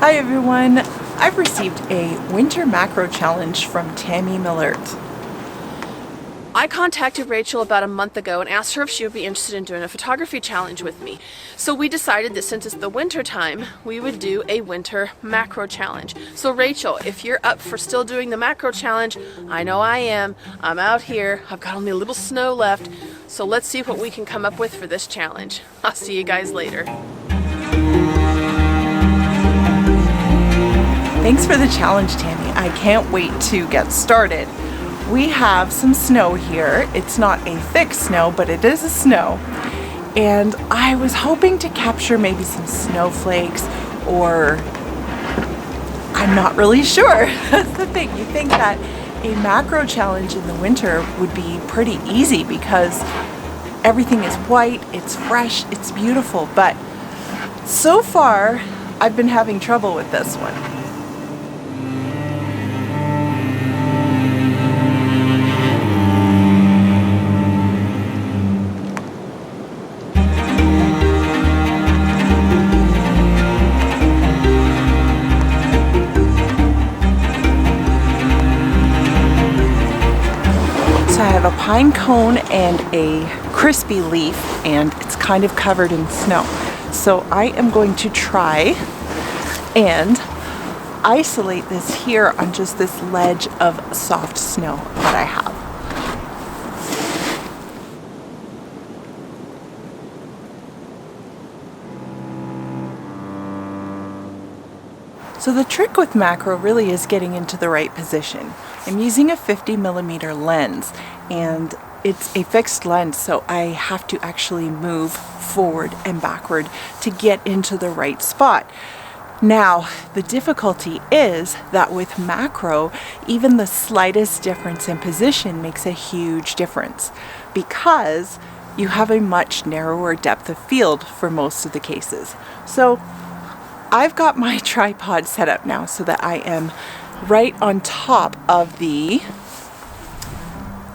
Hi everyone, I've received a winter macro challenge from Tammy Mellert. I contacted Rachel about a month ago and asked her if she would be interested in doing a photography challenge with me. So we decided that since it's the winter time, we would do a winter macro challenge. So Rachel, if you're up for still doing the macro challenge, I know I am. I'm out here. I've got only a little snow left. So let's see what we can come up with for this challenge. I'll see you guys later. Thanks for the challenge, Tammy. I can't wait to get started. We have some snow here. It's not a thick snow, but it is a snow. And I was hoping to capture maybe some snowflakes, or I'm not really sure. That's the thing. You think that a macro challenge in the winter would be pretty easy because everything is white, it's fresh, it's beautiful. But so far, I've been having trouble with this one. I have a pine cone and a crispy leaf, and it's kind of covered in snow. So I am going to try and isolate this here on just this ledge of soft snow that I have. So the trick with macro really is getting into the right position. I'm using a 50mm lens, and it's a fixed lens, so I have to actually move forward and backward to get into the right spot. Now, the difficulty is that with macro, even the slightest difference in position makes a huge difference because you have a much narrower depth of field for most of the cases. So I've got my tripod set up now so that I am right on top of the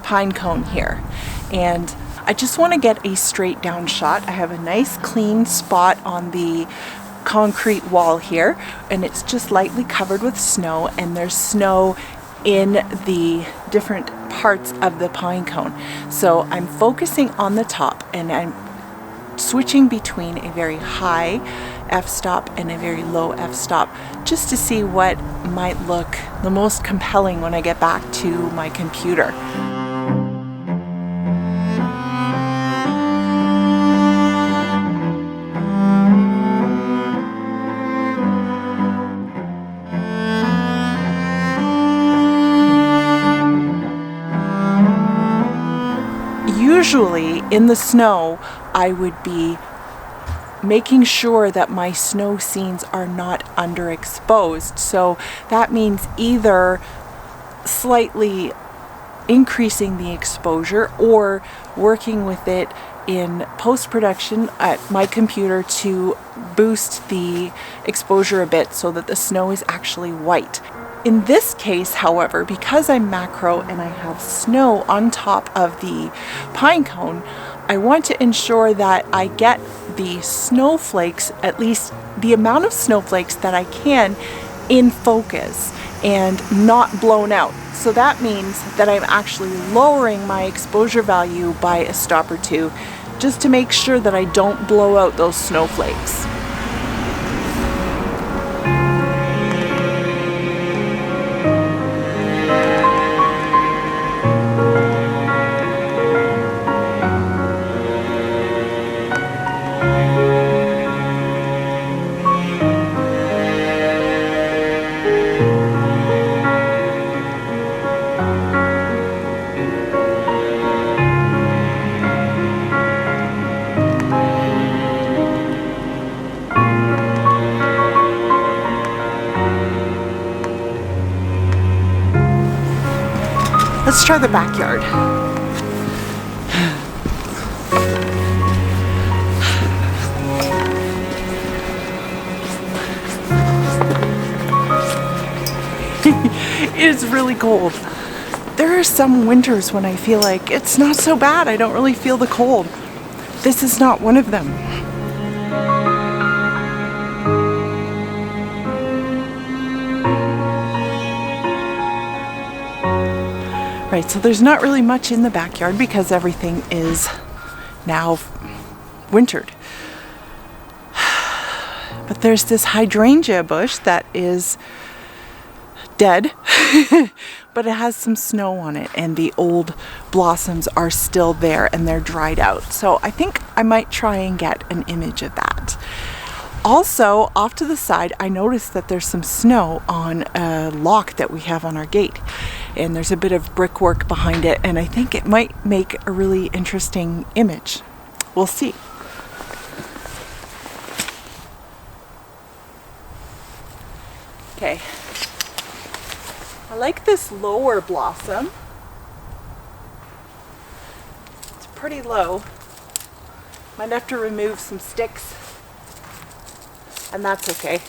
pine cone here. And I just want to get a straight down shot. I have a nice clean spot on the concrete wall here, and it's just lightly covered with snow, and there's snow in the different parts of the pine cone. So I'm focusing on the top, and I'm switching between a very high f-stop and a very low f-stop just to see what might look the most compelling when I get back to my computer. Usually in the snow, I would be making sure that my snow scenes are not underexposed. So that means either slightly increasing the exposure or working with it in post-production at my computer to boost the exposure a bit so that the snow is actually white. In this case, however, because I'm macro and I have snow on top of the pine cone, I want to ensure that I get the snowflakes, at least the amount of snowflakes that I can, in focus and not blown out. So that means that I'm actually lowering my exposure value by a stop or two just to make sure that I don't blow out those snowflakes. Let's try the backyard. It is really cold. There are some winters when I feel like it's not so bad. I don't really feel the cold. This is not one of them. Right, so there's not really much in the backyard because everything is now wintered. But there's this hydrangea bush that is dead, but it has some snow on it and the old blossoms are still there and they're dried out. So I think I might try and get an image of that. Also, off to the side, I noticed that there's some snow on a lock that we have on our gate. And there's a bit of brickwork behind it, and I think it might make a really interesting image. We'll see. Okay. I like this lower blossom. It's pretty low. Might have to remove some sticks. And that's okay.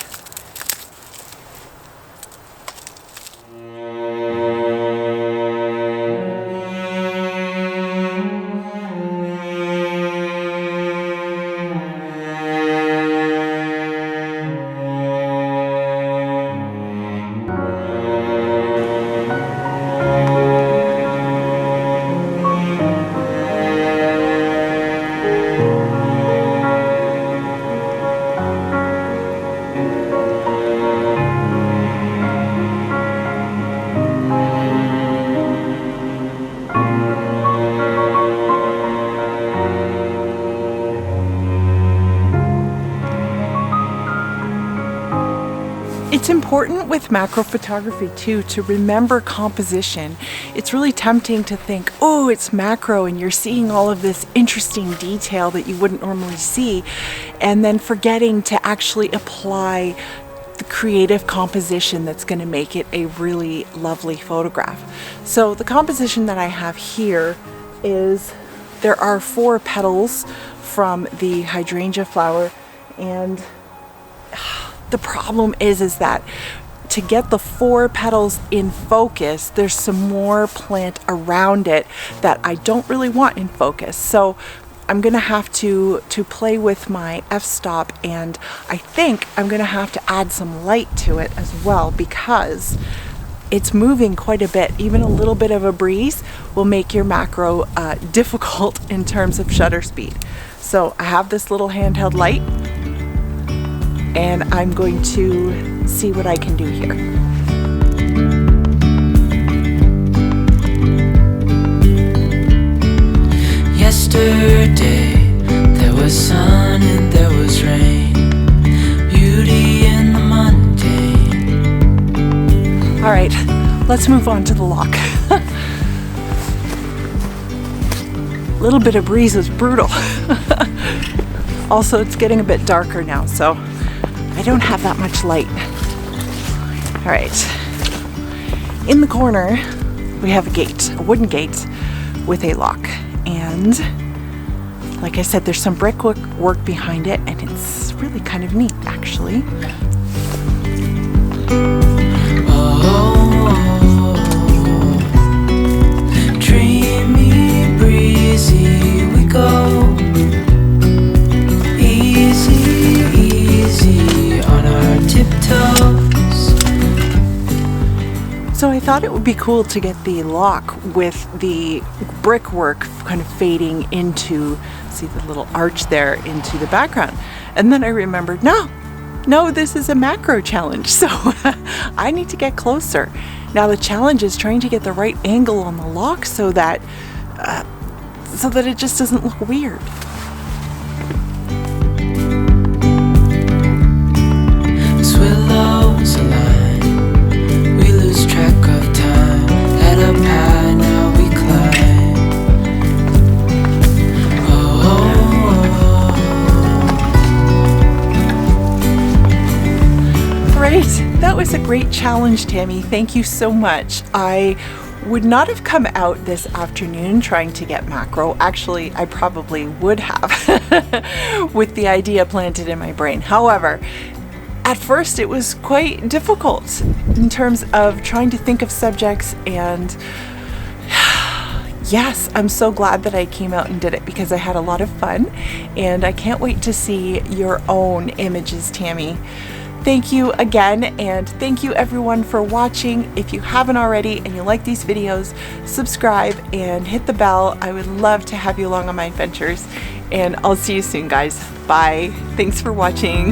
It's important with macro photography too to remember composition. It's really tempting to think, oh, it's macro and you're seeing all of this interesting detail that you wouldn't normally see, and then forgetting to actually apply the creative composition that's going to make it a really lovely photograph. So the composition that I have here is, there are 4 petals from the hydrangea flower, and the problem is that to get the 4 petals in focus, there's some more plant around it that I don't really want in focus. So I'm gonna have to play with my f-stop, and I think I'm gonna have to add some light to it as well, because it's moving quite a bit. Even a little bit of a breeze will make your macro difficult in terms of shutter speed. So I have this little handheld light, and I'm going to see what I can do here. Yesterday there was sun and there was rain, beauty in the mundane. All right, let's move on to the lock. A little bit of breeze was brutal. Also, it's getting a bit darker now, so I don't have that much light. All right, in the corner, we have a gate, a wooden gate with a lock. And like I said, there's some brickwork behind it, and it's really kind of neat, actually. Dreamy, breezy, we go. Easy, easy on our tiptoes. So I thought it would be cool to get the lock with the brickwork kind of fading into, see the little arch there, into the background. And then I remembered, no, this is a macro challenge, so I need to get closer. Now the challenge is trying to get the right angle on the lock so that it just doesn't look weird. Willows align, we lose track of time. Head up high, now we climb. Great, that was a great challenge, Tammy. Thank you so much. I would not have come out this afternoon trying to get macro. Actually, I probably would have with the idea planted in my brain. However, at first it was quite difficult in terms of trying to think of subjects, and yes, I'm so glad that I came out and did it because I had a lot of fun, and I can't wait to see your own images, Tammy. Thank you again, and thank you everyone for watching. If you haven't already and you like these videos, subscribe and hit the bell. I would love to have you along on my adventures, and I'll see you soon, guys. Bye. Thanks for watching.